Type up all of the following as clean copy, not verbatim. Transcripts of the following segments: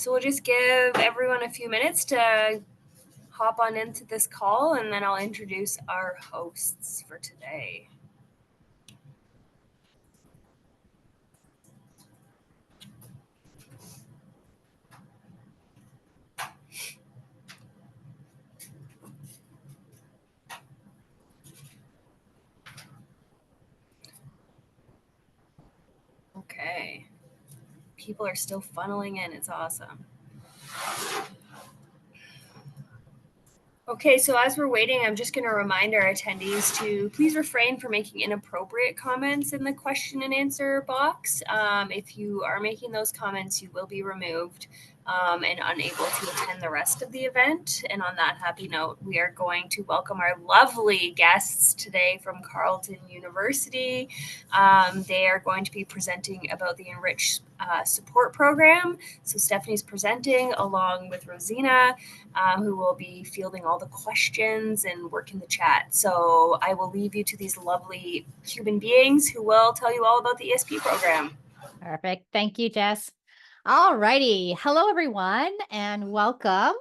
So we'll just give everyone a few minutes to hop on into this call, and then I'll introduce our hosts for today. Okay. People are still funneling in. It's awesome. Okay, so as we're waiting, I'm just going to remind our attendees to please refrain from making inappropriate comments in the question and answer box. If you are making those comments, you will be removed and unable to attend the rest of the event. And on that happy note, we are going to welcome our lovely guests today from Carleton University. They are going to be presenting about the Enriched support program. So Stephanie's presenting along with Rosina, who will be fielding all the questions and working the chat. So I will leave you to these lovely human beings who will tell you all about the ESP program. Perfect. Thank you, Jess. All righty. Hello, everyone, and welcome.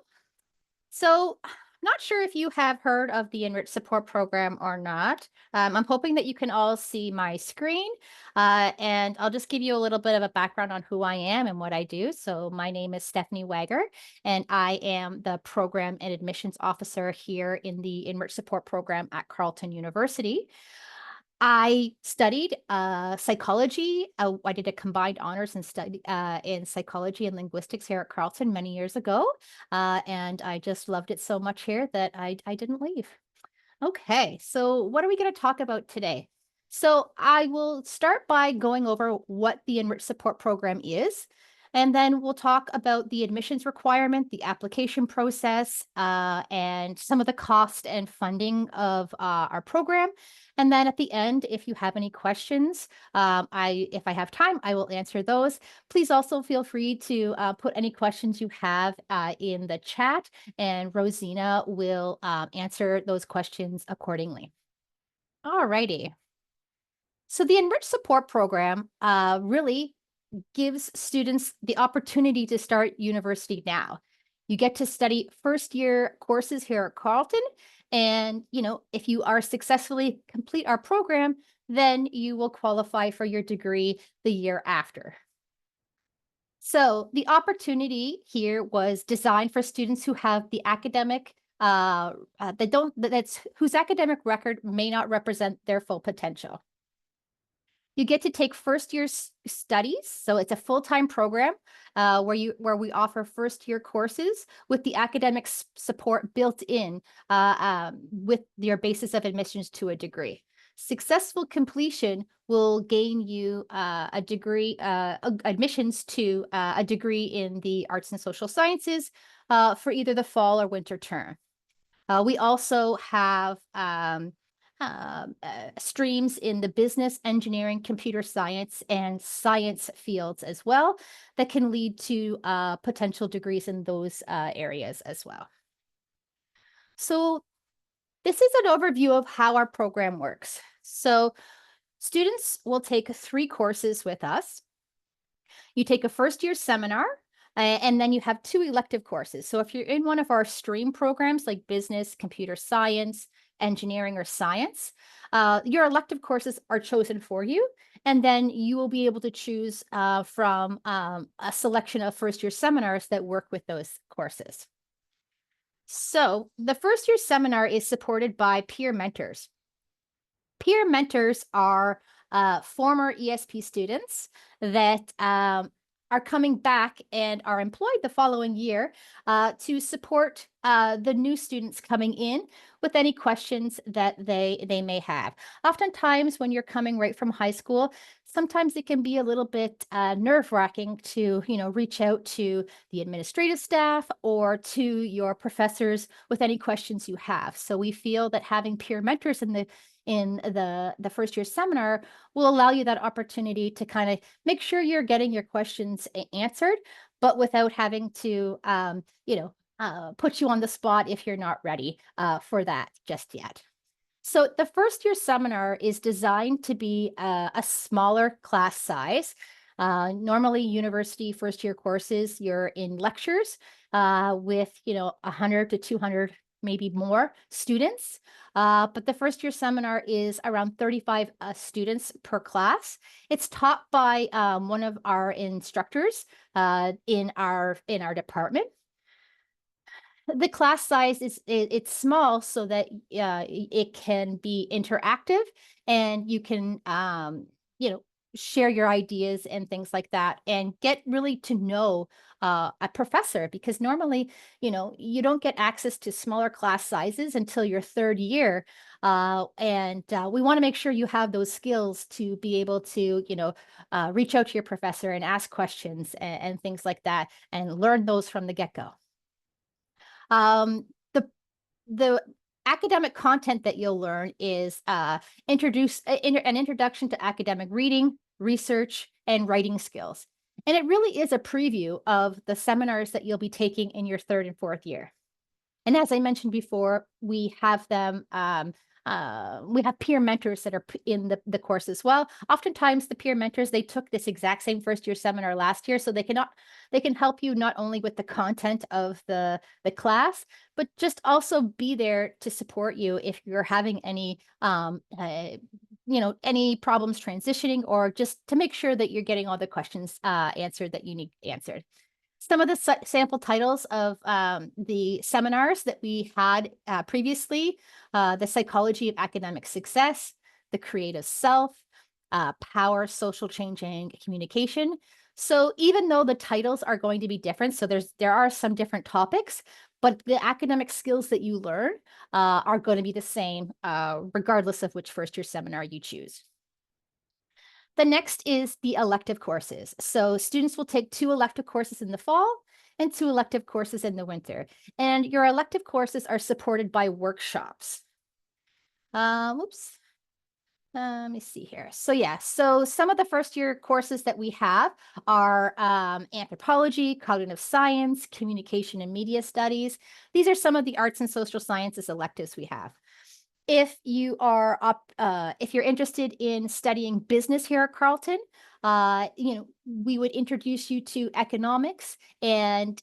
So I'm not sure if you have heard of the Enriched Support Program or not. I'm hoping that you can all see my screen, and I'll just give you a little bit of a background on who I am and what I do. So my name is Stephanie Wager, and I am the Program and Admissions Officer here in the Enriched Support Program at Carleton University. I studied psychology. I did a combined honors and study in psychology and linguistics here at Carleton many years ago. And I just loved it so much here that I didn't leave. Okay, so what are we going to talk about today? So I will start by going over what the Enriched Support Program is. And then we'll talk about the admissions requirement, the application process, and some of the cost and funding of our program. And then at the end, if you have any questions, if I have time, I will answer those. Please also feel free to put any questions you have in the chat, and Rosina will answer those questions accordingly. All righty. So the Enriched Support Program really gives students the opportunity to start university now. You get to study first-year courses here at Carleton, and if you are successfully complete our program, then you will qualify for your degree the year after. So the opportunity here was designed for students who have the academic whose academic record may not represent their full potential. You get to take first-year studies, so it's a full-time program where we offer first-year courses with the academic support built in with your basis of admissions to a degree. Successful completion will gain you a degree, admissions to a degree in the arts and social sciences for either the fall or winter term. We also have streams in the business, engineering, computer science, and science fields as well that can lead to potential degrees in those areas as well. So this is an overview of how our program works. So students will take 3 courses with us. You take a first-year seminar, and then you have 2 elective courses. So if you're in one of our stream programs like business, computer science, engineering, or science, your elective courses are chosen for you, and then you will be able to choose from a selection of first-year seminars that work with those courses. So the first-year seminar is supported by peer mentors. Peer mentors are former ESP students that are coming back and are employed the following year to support the new students coming in with any questions that they may have. Oftentimes, when you're coming right from high school, sometimes it can be a little bit nerve-wracking to reach out to the administrative staff or to your professors with any questions you have. So we feel that having peer mentors in the first year seminar will allow you that opportunity to kind of make sure you're getting your questions answered, but without having to, put you on the spot if you're not ready for that just yet. So the first year seminar is designed to be a smaller class size. Normally, university first year courses, you're in lectures with 100 to 200, maybe more students. But the first year seminar is around 35 students per class. It's taught by one of our instructors in our department. The class size it's small so that it can be interactive, and you can share your ideas and things like that, and get really to know a professor, because normally you don't get access to smaller class sizes until your third year, and we want to make sure you have those skills to be able to reach out to your professor and ask questions and things like that, and learn those from the get-go. The academic content that you'll learn is an introduction to academic reading, research, and writing skills. And it really is a preview of the seminars that you'll be taking in your third and fourth year. And as I mentioned before, we have them, we have peer mentors that are in the course as well. Oftentimes the peer mentors, they took this exact same first year seminar last year, so they can help you not only with the content of the class, but just also be there to support you if you're having any any problems transitioning, or just to make sure that you're getting all the questions answered that you need answered. Some of the sample titles of the seminars that we had previously: The Psychology of Academic Success, The Creative Self, Power, Social Change, and Communication. So even though the titles are going to be different, so there are some different topics, but the academic skills that you learn are going to be the same, regardless of which first year seminar you choose. The next is the elective courses. So students will take 2 elective courses in the fall and 2 elective courses in the winter. And your elective courses are supported by workshops. Let me see here. So some of the first year courses that we have are anthropology, cognitive science, communication and media studies. These are some of the arts and social sciences electives we have. If you are if you're interested in studying business here at Carleton, we would introduce you to economics and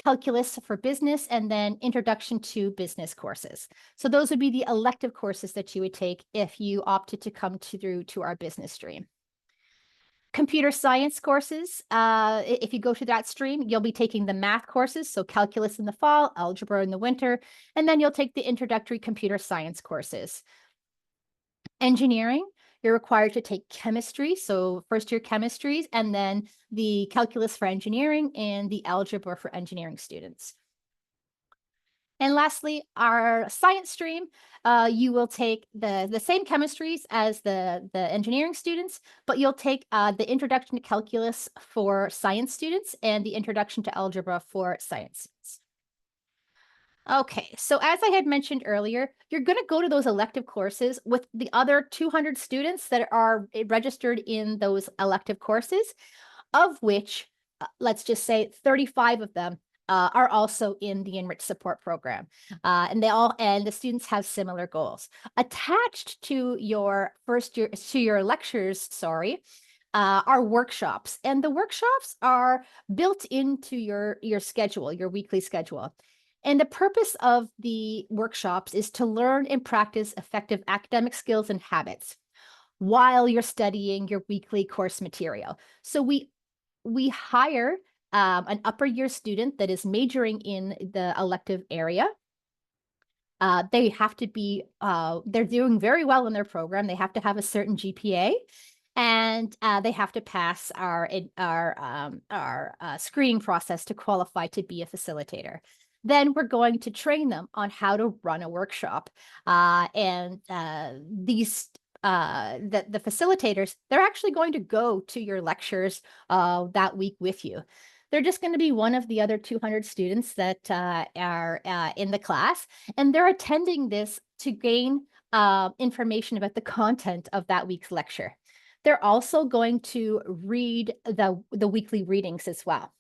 calculus for business, and then introduction to business courses. So those would be the elective courses that you would take if you opted to come through to our business stream. Computer science courses, if you go to that stream, you'll be taking the math courses, so calculus in the fall, algebra in the winter, and then you'll take the introductory computer science courses. Engineering, you're required to take chemistry, so first year chemistries, and then the calculus for engineering and the algebra for engineering students. And lastly, our science stream, you will take the same chemistries as the engineering students, but you'll take the introduction to calculus for science students and the introduction to algebra for science students. Okay, so as I had mentioned earlier, you're going to go to those elective courses with the other 200 students that are registered in those elective courses, of which, let's just say 35 of them are also in the Enriched support program. And the students have similar goals. Attached to your lectures, are workshops. And the workshops are built into your schedule, your weekly schedule. And the purpose of the workshops is to learn and practice effective academic skills and habits while you're studying your weekly course material. So we hire an upper year student that is majoring in the elective area. They have to be, they're doing very well in their program. They have to have a certain GPA, and they have to pass our screening process to qualify to be a facilitator. Then we're going to train them on how to run a workshop. The facilitators, they're actually going to go to your lectures that week with you. They're just going to be one of the other 200 students that are in the class, and they're attending this to gain information about the content of that week's lecture. They're also going to read the weekly readings as well.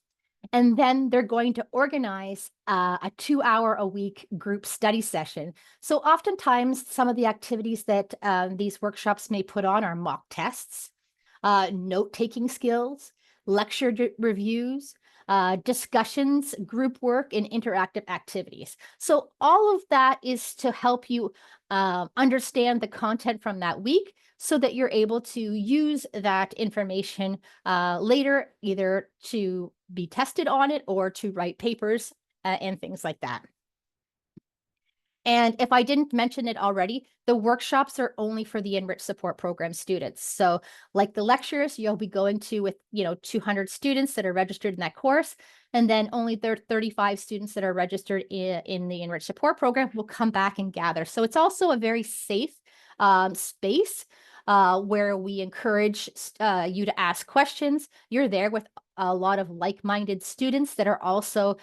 And then they're going to organize a 2-hour-a-week group study session. So oftentimes, some of the activities that these workshops may put on are mock tests. note-taking skills, lecture reviews, discussions, group work, and interactive activities. So all of that is to help you understand the content from that week so that you're able to use that information later, either to be tested on it or to write papers and things like that. And if I didn't mention it already, the workshops are only for the Enriched Support Program students. So like the lectures, you'll be going to with, 200 students that are registered in that course. And then only 35 students that are registered in the Enriched Support Program will come back and gather. So it's also a very safe space where we encourage you to ask questions. You're there with a lot of like-minded students that are also,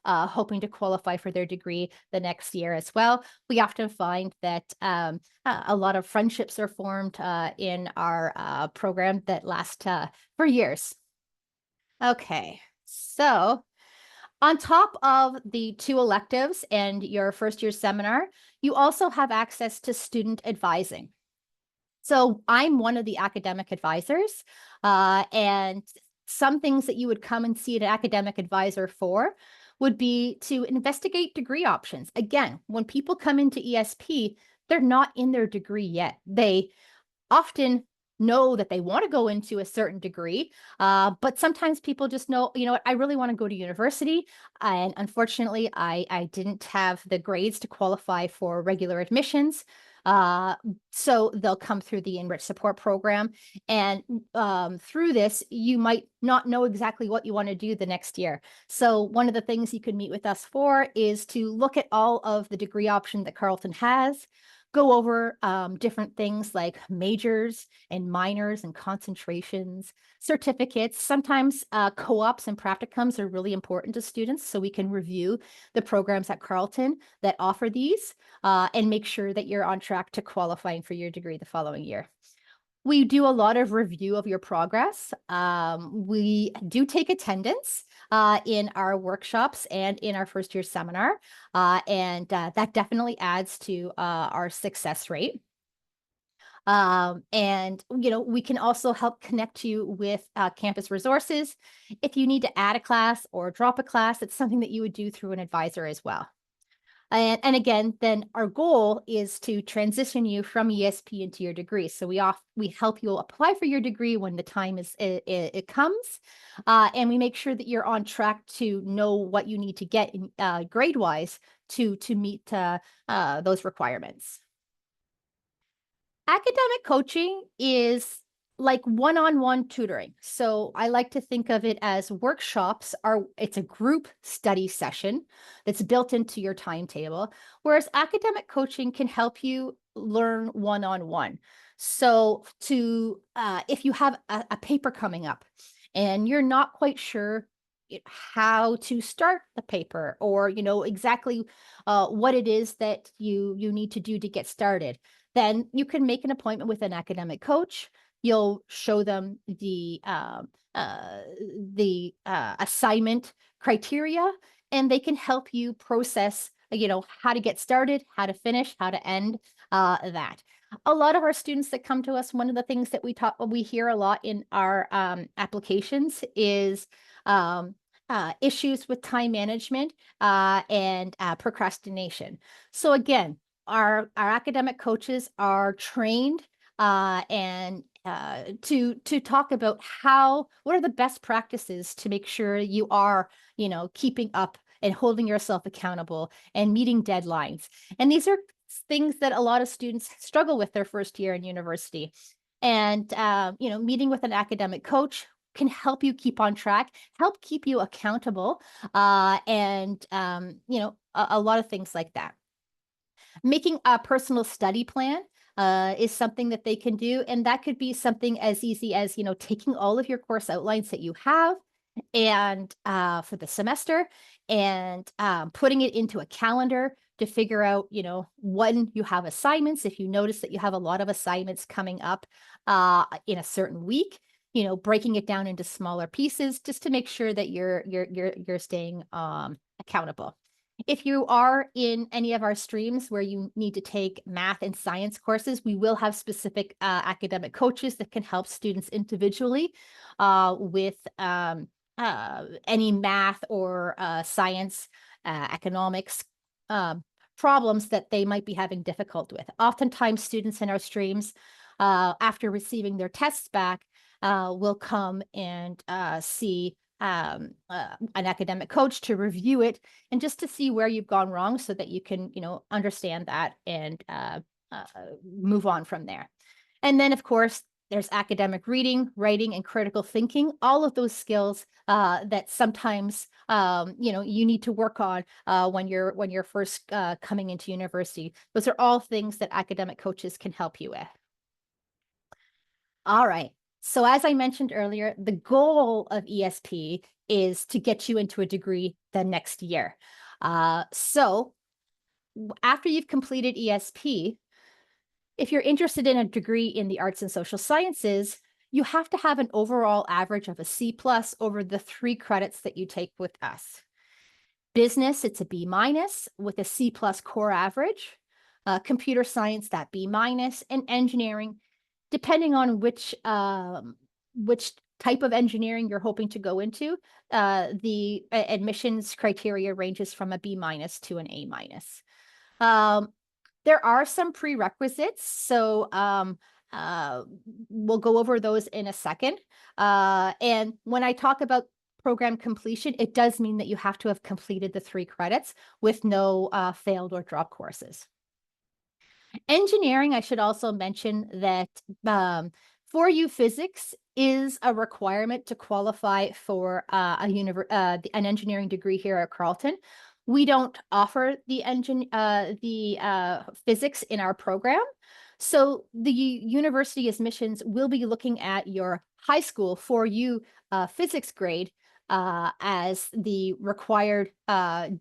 hoping to qualify for their degree the next year as well. We often find that a lot of friendships are formed in our program that last for years. Okay, so on top of the 2 electives and your first year seminar, you also have access to student advising. So I'm one of the academic advisors, and some things that you would come and see an academic advisor for would be to investigate degree options. Again, when people come into ESP, they're not in their degree yet. They often know that they want to go into a certain degree, but sometimes people just know, what, I really want to go to university. And unfortunately, I didn't have the grades to qualify for regular admissions. So they'll come through the Enriched Support Program. And through this, you might not know exactly what you want to do the next year. So one of the things you could meet with us for is to look at all of the degree options that Carleton has, go over different things like majors and minors and concentrations, certificates. Sometimes co-ops and practicums are really important to students, so we can review the programs at Carleton that offer these and make sure that you're on track to qualifying for your degree the following year. We do a lot of review of your progress. We do take attendance in our workshops and in our first year seminar, and that definitely adds to our success rate. And, we can also help connect you with campus resources. If you need to add a class or drop a class, it's something that you would do through an advisor as well. And again, then our goal is to transition you from ESP into your degree. So we help you apply for your degree when the time it comes, and we make sure that you're on track to know what you need to get in, grade wise to meet those requirements. Academic coaching is like one-on-one tutoring. So I like to think of it as workshops it's a group study session that's built into your timetable, whereas academic coaching can help you learn one-on-one. So if you have a paper coming up and you're not quite sure how to start the paper or exactly what it is that you need to do to get started, then you can make an appointment with an academic coach. You'll show them the assignment criteria, and they can help you process, how to get started, how to finish, how to end that. A lot of our students that come to us, one of the things that we hear a lot in our applications is issues with time management and procrastination. So again, our academic coaches are trained and to talk about what are the best practices to make sure you are, keeping up and holding yourself accountable and meeting deadlines. And these are things that a lot of students struggle with their first year in university. And, meeting with an academic coach can help you keep on track, help keep you accountable, and, a lot of things like that. Making a personal study plan is something that they can do. And that could be something as easy as, taking all of your course outlines that you have and for the semester and putting it into a calendar to figure out, when you have assignments. If you notice that you have a lot of assignments coming up in a certain week, breaking it down into smaller pieces just to make sure that you're staying accountable. If you are in any of our streams where you need to take math and science courses, we will have specific academic coaches that can help students individually with any math or science, economics problems that they might be having difficulty with. Oftentimes, students in our streams, after receiving their tests back, will come and see an academic coach to review it and just to see where you've gone wrong so that you can, understand that and move on from there. And then, of course, there's academic reading, writing, and critical thinking, all of those skills that sometimes, you need to work on when you're first coming into university. Those are all things that academic coaches can help you with. All right. So as I mentioned earlier, the goal of ESP is to get you into a degree the next year. So after you've completed ESP, if you're interested in a degree in the arts and social sciences, you have to have an overall average of a C+ over the 3 credits that you take with us. Business, it's a B- with a C+ core average. Computer science, that B-, and engineering, depending on which type of engineering you're hoping to go into, the admissions criteria ranges from a B- to an A-. There are some prerequisites, so we'll go over those in a second. And when I talk about program completion, it does mean that you have to have completed the 3 credits with no failed or drop courses. Engineering, I should also mention that 4U physics is a requirement to qualify for an engineering degree here at Carleton. We don't offer the physics in our program. So the university admissions will be looking at your high school 4U physics grade as the required, that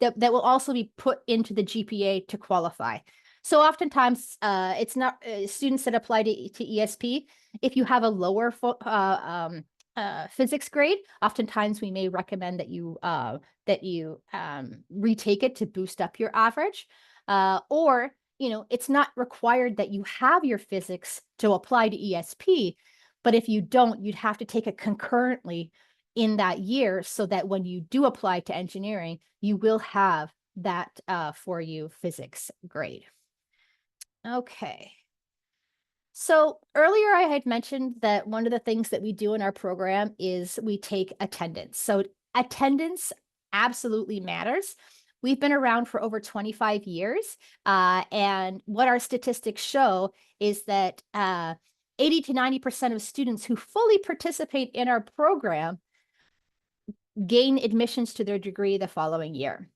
will also be put into the GPA to qualify. So oftentimes, it's not students that apply to ESP. If you have a lower physics grade, oftentimes we may recommend that you retake it to boost up your average. Or it's not required that you have your physics to apply to ESP, but if you don't, you'd have to take it concurrently in that year so that when you do apply to engineering, you will have that 4U physics grade. Okay. So earlier I had mentioned that one of the things that we do in our program is we take attendance. So attendance absolutely matters. We've been around for over 25 years. And what our statistics show is that 80 to 90% of students who fully participate in our program gain admissions to their degree the following year.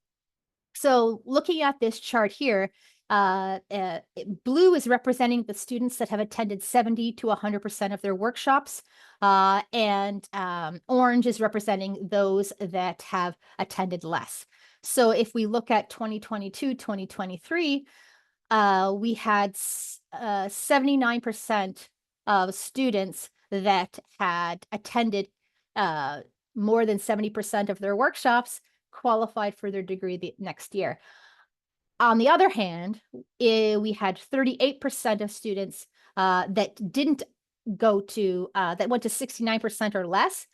So looking at this chart here, blue is representing the students that have attended 70 to 100% of their workshops, and orange is representing those that have attended less. So if we look at 2022, 2023, we had 79% of students that had attended more than 70% of their workshops qualified for their degree the next year. On the other hand, we had 38% of students that didn't go to, that went to 69% or less.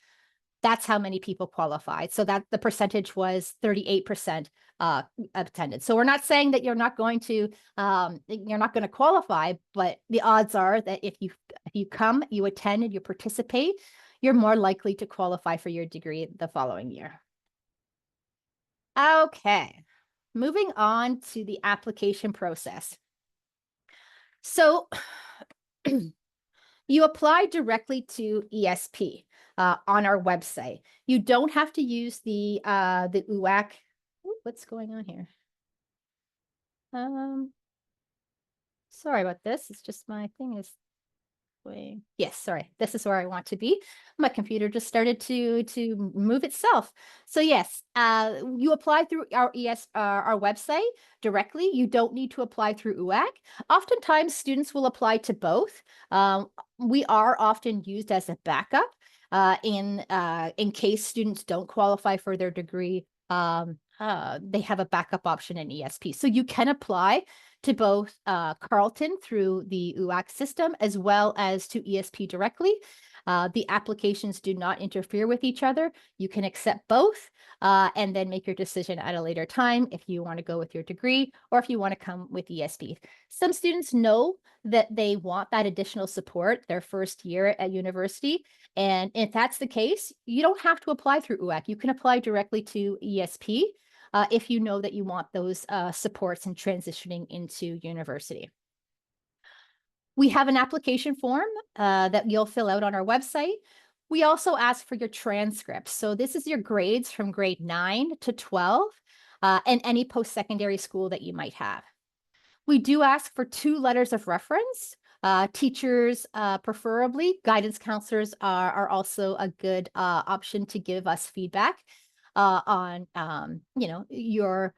That's how many people qualified. So that the percentage was 38% attended. So we're not saying that you're not going to qualify, but the odds are that if you come, you attend, and you participate, you're more likely to qualify for your degree the following year. Okay, moving on to the application process. So you apply directly to ESP on our website. You don't have to use the UAC. Ooh, what's going on here? Sorry about this. It's just my thing is way. Yes, sorry. This is where I want to be. My computer just started to move itself. So yes, you apply through our website directly. You don't need to apply through UAC. Oftentimes, students will apply to both. We are often used as a backup in case students don't qualify for their degree they have a backup option in ESP. So you can apply to both Carleton through the UAC system as well as to ESP directly. The applications do not interfere with each other. You can accept both and then make your decision at a later time if you want to go with your degree or if you want to come with ESP. Some students know that they want that additional support their first year at university. And if that's the case, you don't have to apply through UAC. You can apply directly to ESP if you know that you want those supports in transitioning into university. We have an application form that you'll fill out on our website. We also ask for your transcripts. So this is your grades from grade 9 to 12 and any post-secondary school that you might have. We do ask for 2 letters of reference. Teachers, preferably. Guidance counselors are also a good option to give us feedback on, your,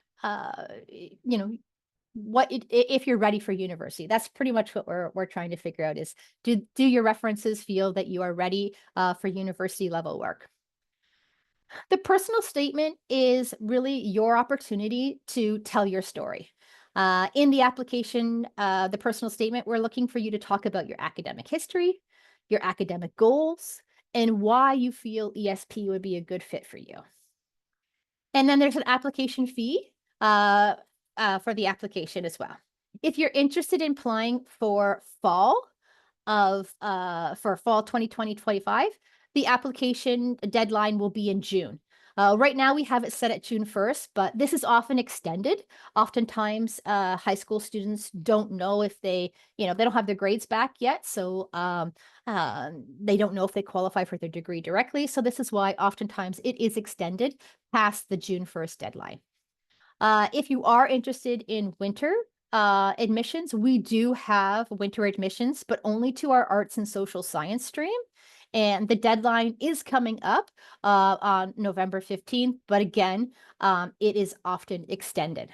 if you're ready for university. That's pretty much what we're trying to figure out is, do your references feel that you are ready for university level work? The personal statement is really your opportunity to tell your story. In the application, the personal statement, we're looking for you to talk about your academic history, your academic goals, and why you feel ESP would be a good fit for you. And then there's an application fee for the application as well. If you're interested in applying for fall 2020-25, the application deadline will be in June. Right now we have it set at June 1st, but this is often extended. Oftentimes high school students don't know if they don't have their grades back yet. So they don't know if they qualify for their degree directly. So this is why oftentimes it is extended past the June 1st deadline. If you are interested in winter admissions, we do have winter admissions, but only to our arts and social science stream. And the deadline is coming up on November 15th, but again, it is often extended.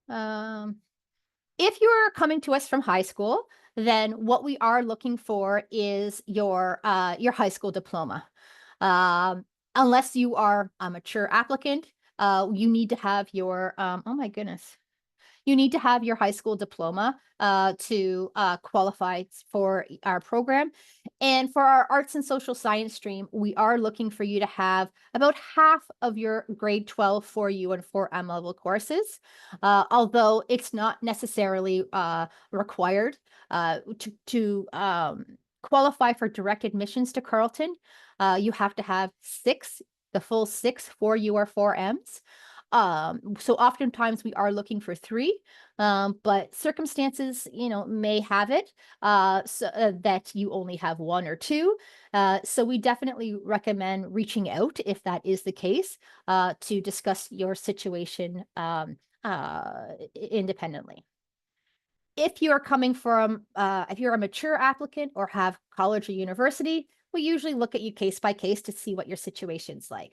If you're coming to us from high school, then what we are looking for is your high school diploma. Unless you are a mature applicant, you need to have your, oh my goodness. You need to have your high school diploma to qualify for our program. And for our arts and social science stream, we are looking for you to have about half of your grade 12 4U and 4M level courses, although it's not necessarily required to qualify for direct admissions to Carleton. You have to have the full 6 4U or 4Ms. So oftentimes we are looking for 3, but circumstances, may have it that you only have 1 or 2. So we definitely recommend reaching out if that is the case to discuss your situation independently. If you're coming from, if you're a mature applicant or have college or university, we usually look at you case by case to see what your situation's like.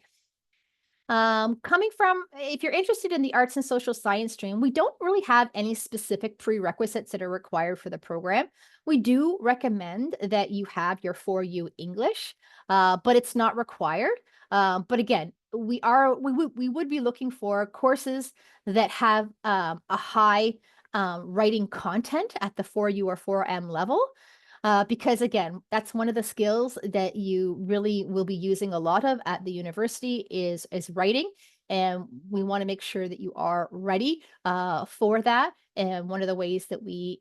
If you're interested in the arts and social science stream, we don't really have any specific prerequisites that are required for the program. We do recommend that you have your 4U English, but it's not required. But again, we would be looking for courses that have a high writing content at the 4U or 4M level. Because again, that's one of the skills that you really will be using a lot of at the university is writing. And we want to make sure that you are ready for that. And one of the ways that we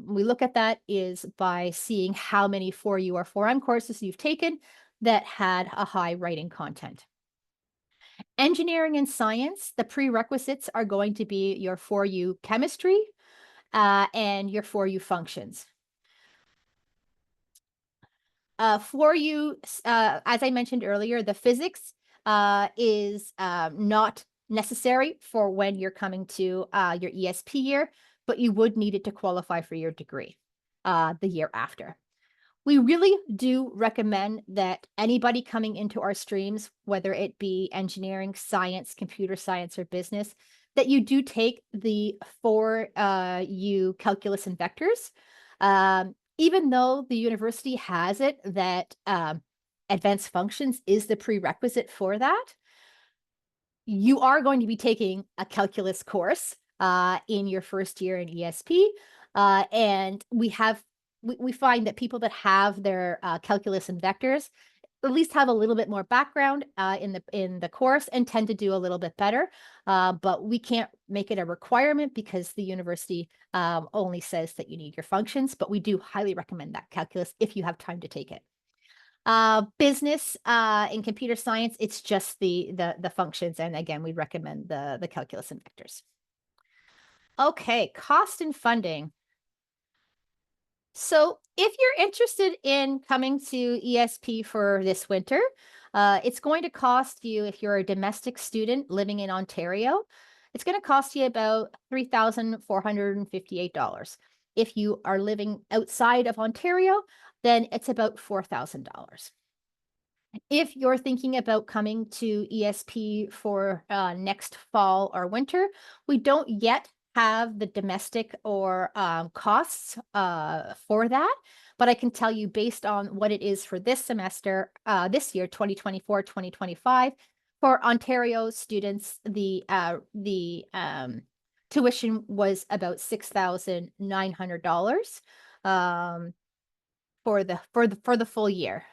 look at that is by seeing how many 4U or 4M courses you've taken that had a high writing content. Engineering and science, the prerequisites are going to be your 4U chemistry and your 4U functions. 4U, as I mentioned earlier, the physics is not necessary for when you're coming to your ESP year, but you would need it to qualify for your degree the year after. We really do recommend that anybody coming into our streams, whether it be engineering, science, computer science, or business, that you do take the 4U calculus and vectors. Even though the university has it that advanced functions is the prerequisite for that, you are going to be taking a calculus course in your first year in ESP. And we find that people that have their calculus and vectors at least have a little bit more background in the course and tend to do a little bit better. But we can't make it a requirement because the university only says that you need your functions, but we do highly recommend that calculus if you have time to take it. Business in computer science, it's just the functions. And again, we recommend the calculus and vectors. Okay, cost and funding. So if you're interested in coming to ESP for this winter, it's going to cost you, if you're a domestic student living in Ontario, it's going to cost you about $3,458. If you are living outside of Ontario, then it's about $4,000. If you're thinking about coming to ESP for next fall or winter, we don't yet have the domestic or costs for that, but I can tell you based on what it is for this semester, this year, 2024-2025, for Ontario students, the tuition was about $6,900 for the full year.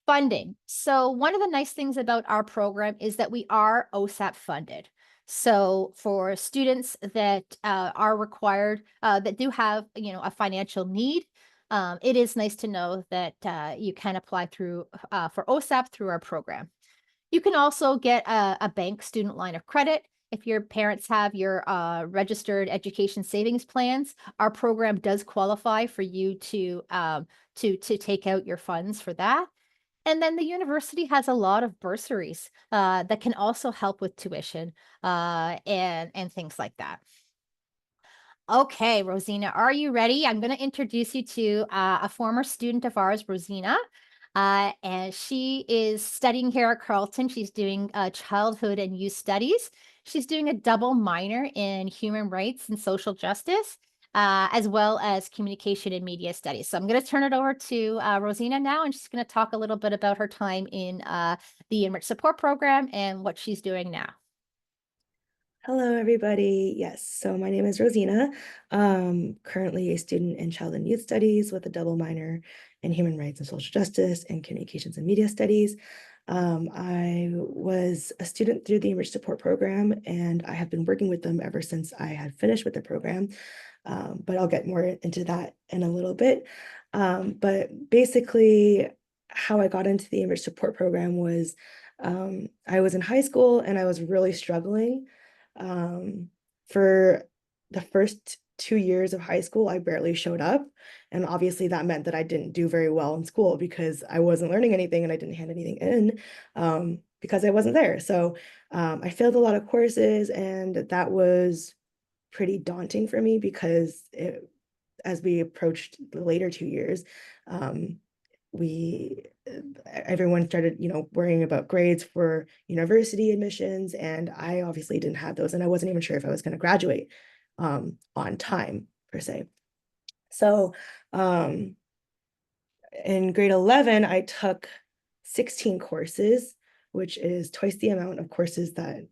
Funding. So one of the nice things about our program is that we are OSAP funded. So for students that are required, that do have, a financial need, it is nice to know that you can apply through for OSAP through our program. You can also get a bank student line of credit. If your parents have your registered education savings plans, our program does qualify for you to take out your funds for that. And then the university has a lot of bursaries that can also help with tuition and things like that. Okay, Rosina, are you ready? I'm going to introduce you to a former student of ours, Rosina. And she is studying here at Carleton. She's doing childhood and youth studies. She's doing a double minor in human rights and social justice, as well as communication and media studies. So I'm going to turn it over to Rosina now, and she's going to talk a little bit about her time in the Enriched Support Program and what she's doing now. Hello, everybody. Yes, so my name is Rosina, currently a student in Child and Youth Studies with a double minor in Human Rights and Social Justice and Communications and Media Studies. I was a student through the Enriched Support Program, and I have been working with them ever since I had finished with the program, but I'll get more into that in a little bit. But basically, how I got into the Enriched Support Program was I was in high school and I was really struggling. For the first 2 years of high school, I barely showed up. And obviously that meant that I didn't do very well in school because I wasn't learning anything and I didn't hand anything in because I wasn't there. So I failed a lot of courses, and that was pretty daunting for me because as we approached the later 2 years, everyone started, worrying about grades for university admissions, and I obviously didn't have those, and I wasn't even sure if I was going to graduate on time per se. So in grade 11, I took 16 courses, which is twice the amount of courses that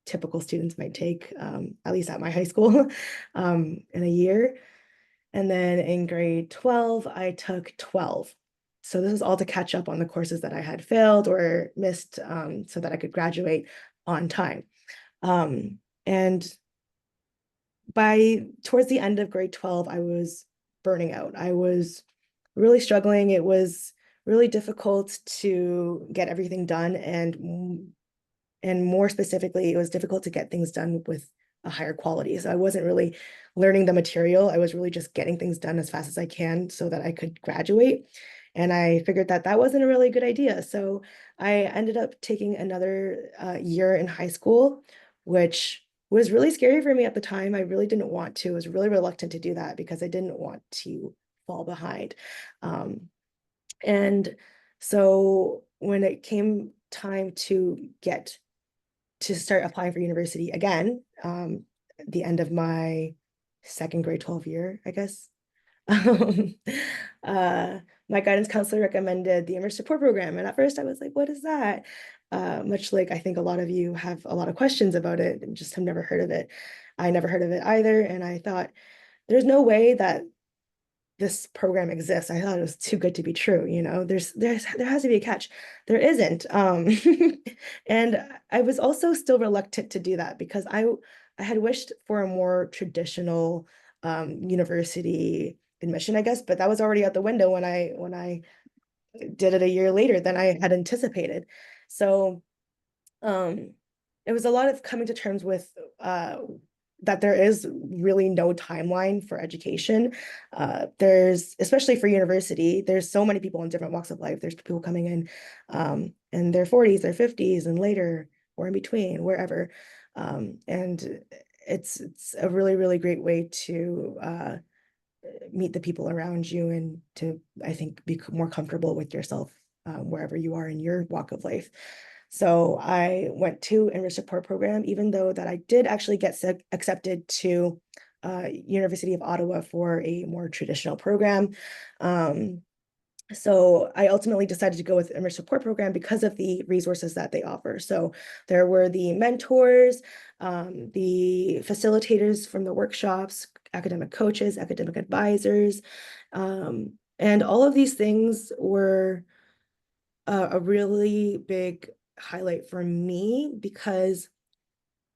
typical students might take, at least at my high school, in a year. And then in grade 12, I took 12. So this is all to catch up on the courses that I had failed or missed, so that I could graduate on time. And towards the end of grade 12, I was burning out. I was really struggling. It was really difficult to get everything done. And more specifically, it was difficult to get things done with a higher quality. So I wasn't really learning the material. I was really just getting things done as fast as I can so that I could graduate. And I figured that that wasn't a really good idea. So I ended up taking another year in high school, which was really scary for me at the time. I really didn't want to. I was really reluctant to do that because I didn't want to fall behind. And so when it came time to start applying for university again, the end of my second grade 12 year, I guess, my guidance counselor recommended the Enriched Support Program. And at first I was like, what is that? much like I think a lot of you have a lot of questions about it and just have never heard of it. I never heard of it either. And I thought, there's no way that this program exists. I thought it was too good to be true. You know, there has to be a catch. There isn't. And I was also still reluctant to do that because I had wished for a more traditional university admission, I guess, but that was already out the window when I did it a year later than I had anticipated. So it was a lot of coming to terms with that there is really no timeline for education. There's, especially for university, there's so many people in different walks of life. There's people coming in their 40s, their 50s, and later, or in between, wherever. And it's a really, really great way to meet the people around you and to, I think, be more comfortable with yourself wherever you are in your walk of life. So I went to Enriched Support Program, even though that I did actually get accepted to University of Ottawa for a more traditional program. So I ultimately decided to go with Enriched Support Program because of the resources that they offer. So there were the mentors, the facilitators from the workshops, academic coaches, academic advisors, and all of these things were a really big highlight for me because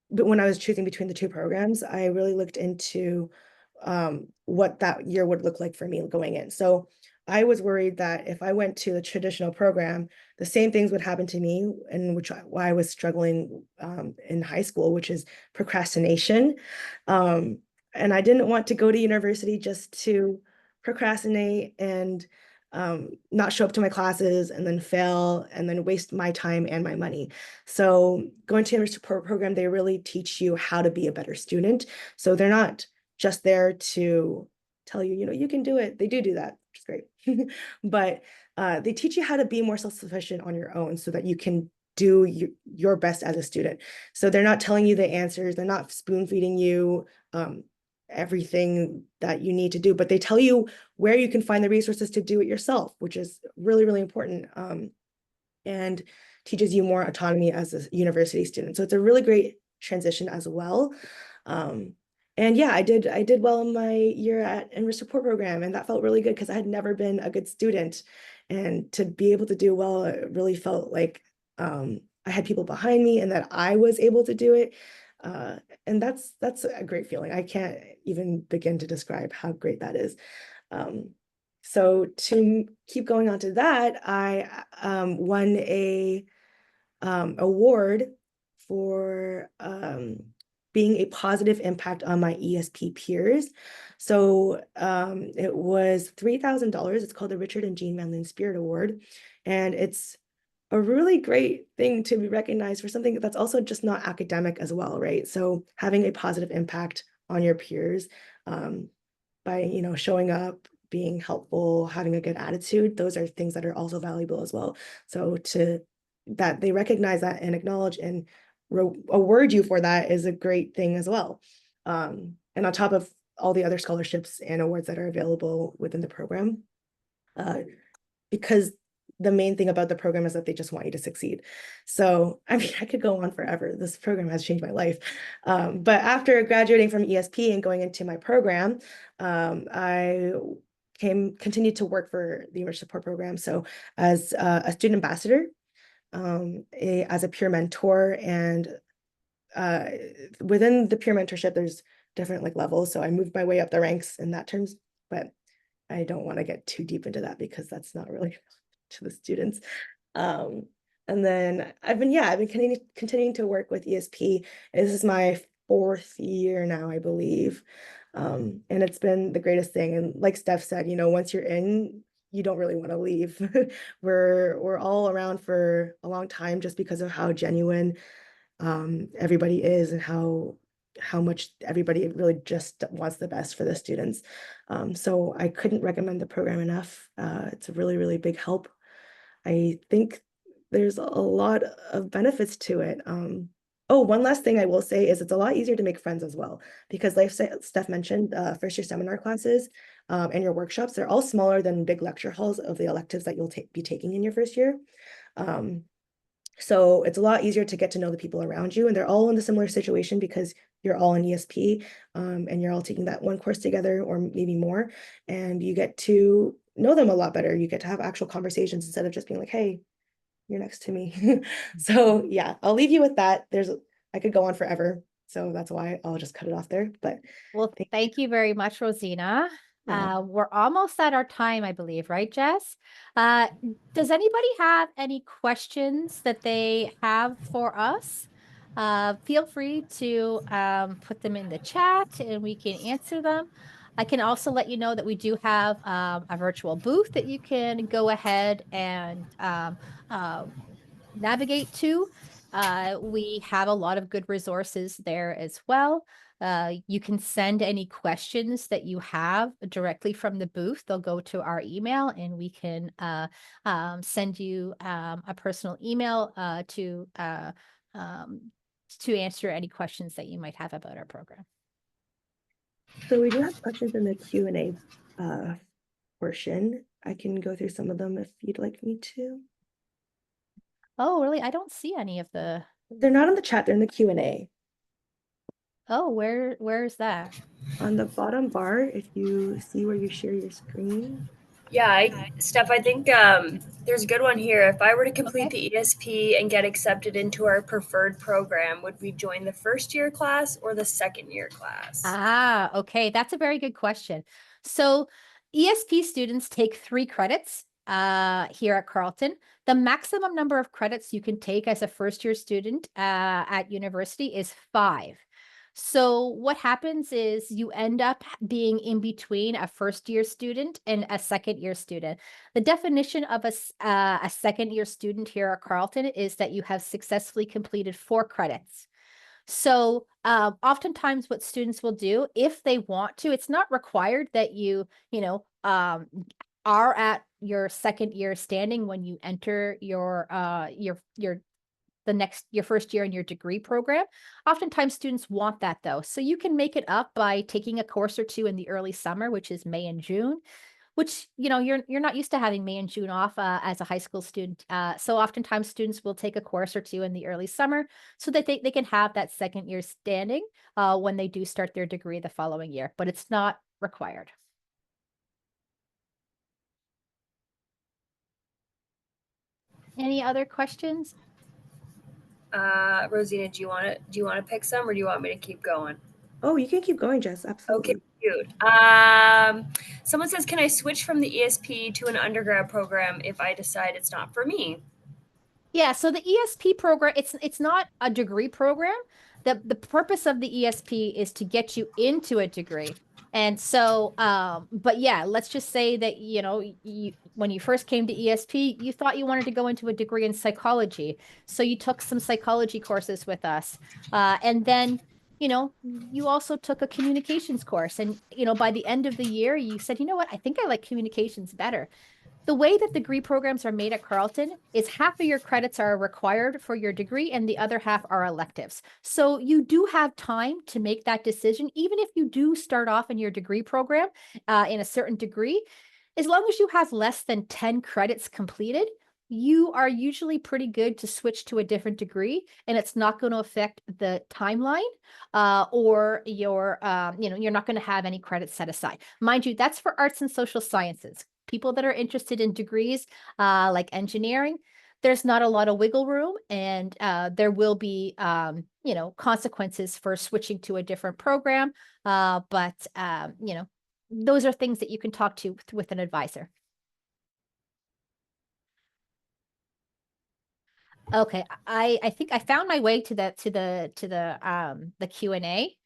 when I was choosing between the two programs, I really looked into what that year would look like for me going in. So I was worried that if I went to the traditional program, the same things would happen to me, and why I was struggling in high school, which is procrastination. And I didn't want to go to university just to procrastinate and not show up to my classes and then fail and then waste my time and my money. So going to Enriched Support Program, they really teach you how to be a better student. So they're not just there to tell you, you know, you can do it. They do that, which is great. But they teach you how to be more self-sufficient on your own so that you can do your best as a student. So they're not telling you the answers. They're not spoon feeding you everything that you need to do, but they tell you where you can find the resources to do it yourself, which is really, really important, and teaches you more autonomy as a university student. So it's a really great transition as well. And yeah, I did well in my year at Enriched Support Program, and that felt really good because I had never been a good student, and to be able to do well, it really felt like I had people behind me and that I was able to do it. And that's a great feeling. I can't even begin to describe how great that is. So to keep going on to that, I won a award for being a positive impact on my ESP peers. So it was $3,000. It's called the Richard and Jean Manlin Spirit Award. And it's a really great thing to be recognized for something that's also just not academic as well, right? So having a positive impact on your peers by, you know, showing up, being helpful, having a good attitude, those are things that are also valuable as well. So that they recognize that and acknowledge and award you for that is a great thing as well. And on top of all the other scholarships and awards that are available within the program, because the main thing about the program is that they just want you to succeed. So, I mean, I could go on forever. This program has changed my life. But after graduating from ESP and going into my program, I continued to work for the Enriched Support Program. So as a student ambassador, as a peer mentor, and within the peer mentorship, there's different like levels. So I moved my way up the ranks in that terms, but I don't want to get too deep into that because that's not really to the students. And then I've been continuing to work with ESP. This is my 4th year now, I believe. And it's been the greatest thing. And like Steph said, you know, once you're in, you don't really want to leave. We're all around for a long time just because of how genuine everybody is and how much everybody really just wants the best for the students. So I couldn't recommend the program enough. It's a really, really big help. I think there's a lot of benefits to it. Oh, one last thing I will say is it's a lot easier to make friends as well, because like Steph mentioned, first year seminar classes and your workshops, they're all smaller than big lecture halls of the electives that you'll be taking in your first year. So it's a lot easier to get to know the people around you, and they're all in a similar situation because you're all in ESP, and you're all taking that one course together or maybe more, and you get to know them a lot better. You get to have actual conversations instead of just being like, hey, you're next to me. So yeah, I'll leave you with that. I could go on forever. So that's why I'll just cut it off there. But Well, thank you very much, Rosina. yeah. We're almost at our time, I believe, right, Jess? Uh, does anybody have any questions that they have for us? Feel free to put them in the chat and we can answer them. I can also let you know that we do have a virtual booth that you can go ahead and uh, navigate to. We have a lot of good resources there as well. You can send any questions that you have directly from the booth. They'll go to our email and we can send you a personal email to answer any questions that you might have about our program. So we do have questions in the Q&A portion. I can go through some of them if you'd like me to. Oh, really? I don't see any of the. They're not in the chat, they're in the Q&A. Oh, where's that? On the bottom bar, if you see where you share your screen. Yeah, Steph, I think there's a good one here. If I were to complete the ESP and get accepted into our preferred program, would we join the first year class or the second year class? Ah, okay. That's a very good question. So ESP students take 3 credits here at Carleton. The maximum number of credits you can take as a first year student at university is 5. So what happens is you end up being in between a first year student and a second year student. The definition of a second year student here at Carleton is that you have successfully completed 4 credits. So oftentimes what students will do if they want to, it's not required that are at your second year standing when you enter your first year in your degree program. Oftentimes students want that though. So you can make it up by taking a course or 2 in the early summer, which is May and June, which you're not used to having May and June off as a high school student. So oftentimes students will take a course or 2 in the early summer so that they can have that second year standing when they do start their degree the following year, but it's not required. Any other questions? Rosina, do you want to pick some, or do you want me to keep going? Oh, you can keep going, Jess. Absolutely. Okay, cute. Someone says, can I switch from the ESP to an undergrad program if I decide it's not for me? Yeah, so the ESP program, it's not a degree program. The purpose of the ESP is to get you into a degree. And so, but yeah, let's just say that, when you first came to ESP, you thought you wanted to go into a degree in psychology. So you took some psychology courses with us. And then, you also took a communications course. And, by the end of the year, you said, you know what, I think I like communications better. The way that degree programs are made at Carleton is half of your credits are required for your degree and the other half are electives. So you do have time to make that decision, even if you do start off in your degree program in a certain degree. As long as you have less than 10 credits completed, you are usually pretty good to switch to a different degree, and it's not going to affect the timeline or you're not going to have any credits set aside. Mind you, that's for arts and social sciences. People that are interested in degrees like engineering, there's not a lot of wiggle room, and there will be consequences for switching to a different program. But those are things that you can talk to with an advisor. Okay, I think I found my way to the Q&A.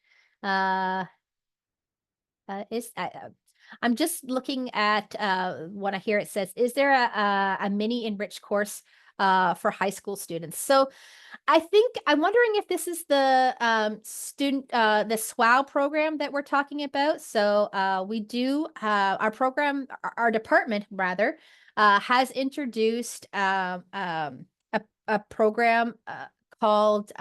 I'm just looking at what I hear. It says, is there a mini Enriched course for high school students? So I think I'm wondering if this is the the SWOW program that we're talking about. So we do our program, our department rather, has introduced a program called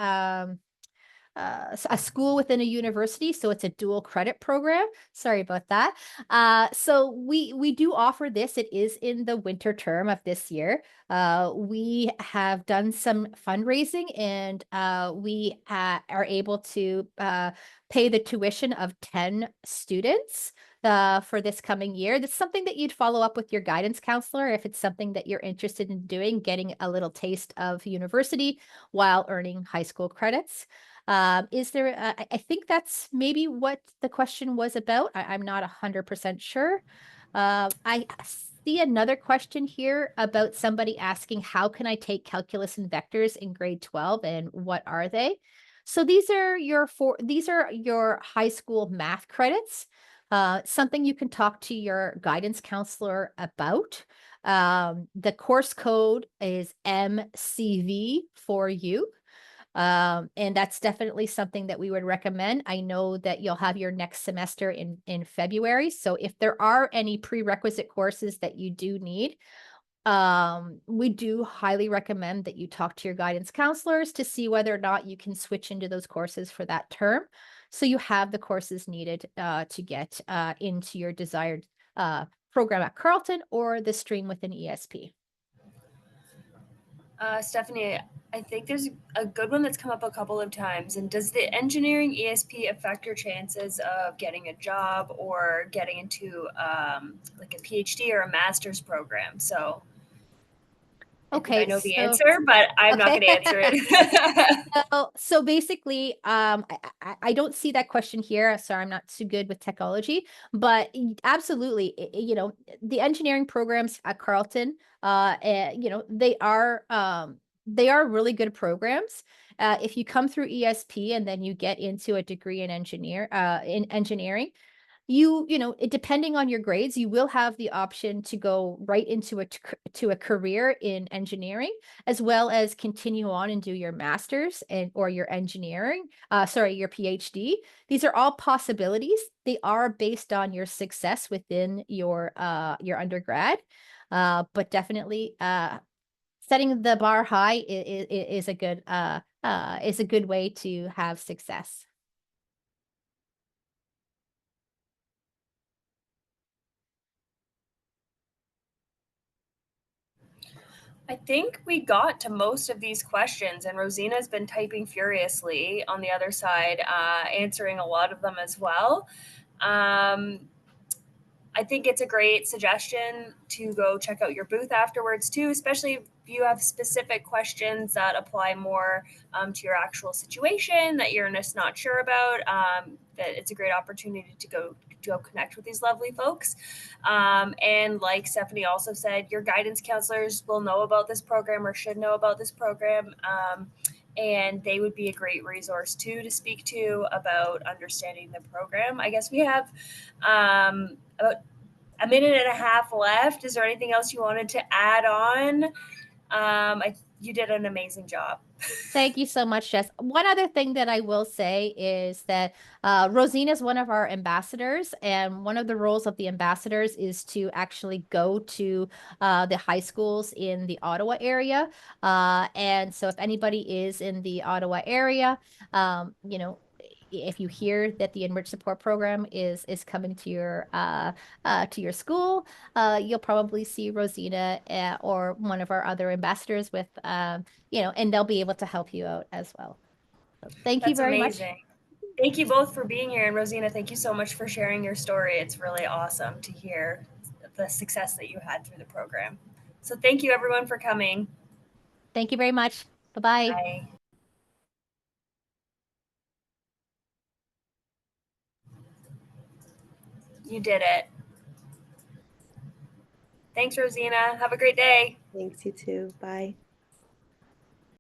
a school within a university, so it's a dual credit program. Sorry about that. So we do offer this. It is in the winter term of this year. We have done some fundraising, and we are able to pay the tuition of 10 students for this coming year. That's something that you'd follow up with your guidance counselor if it's something that you're interested in doing, getting a little taste of university while earning high school credits. Is there, I think that's maybe what the question was about. I'm not 100% sure. I see another question here about somebody asking, how can I take calculus and vectors in grade 12 and what are they? So these are your high school math credits. Something you can talk to your guidance counselor about. The course code is MCV for you. And that's definitely something that we would recommend. I know that you'll have your next semester in February. So if there are any prerequisite courses that you do need, we do highly recommend that you talk to your guidance counselors to see whether or not you can switch into those courses for that term. So you have the courses needed to get into your desired program at Carleton or the stream within ESP. Stephanie, I think there's a good one that's come up a couple of times. And does the engineering ESP affect your chances of getting a job or getting into like a PhD or a master's program? So Okay, I know the answer, but I'm not going to answer it. So basically, I don't see that question here. Sorry, I'm not too good with technology, but absolutely, the engineering programs at Carleton, they are really good programs. If you come through ESP and then you get into a degree in engineering, depending on your grades, you will have the option to go right into a career in engineering, as well as continue on and do your master's or your your PhD. These are all possibilities. They are based on your success within your undergrad, but definitely setting the bar high is a good way to have success. I think we got to most of these questions, and Rosina's been typing furiously on the other side, answering a lot of them as well. I think it's a great suggestion to go check out your booth afterwards too, especially if you have specific questions that apply more to your actual situation that you're just not sure about. That it's a great opportunity to go connect with these lovely folks. And like Stephanie also said, your guidance counselors will know about this program or should know about this program. And they would be a great resource too to speak to about understanding the program. I guess we have about a minute and a half left. Is there anything else you wanted to add on? You did an amazing job. Thank you so much, Jess. One other thing that I will say is that Rosina is one of our ambassadors, and one of the roles of the ambassadors is to actually go to the high schools in the Ottawa area. And so if anybody is in the Ottawa area, if you hear that the Enriched support program is coming to your school, you'll probably see Rosina or one of our other ambassadors with and they'll be able to help you out as well. So thank you very much. Thank you both for being here. And Rosina, thank you so much for sharing your story. It's really awesome to hear the success that you had through the program. So thank you everyone for coming. Thank you very much. Bye-bye. Bye. You did it. Thanks, Rosina. Have a great day. Thanks, you too. Bye.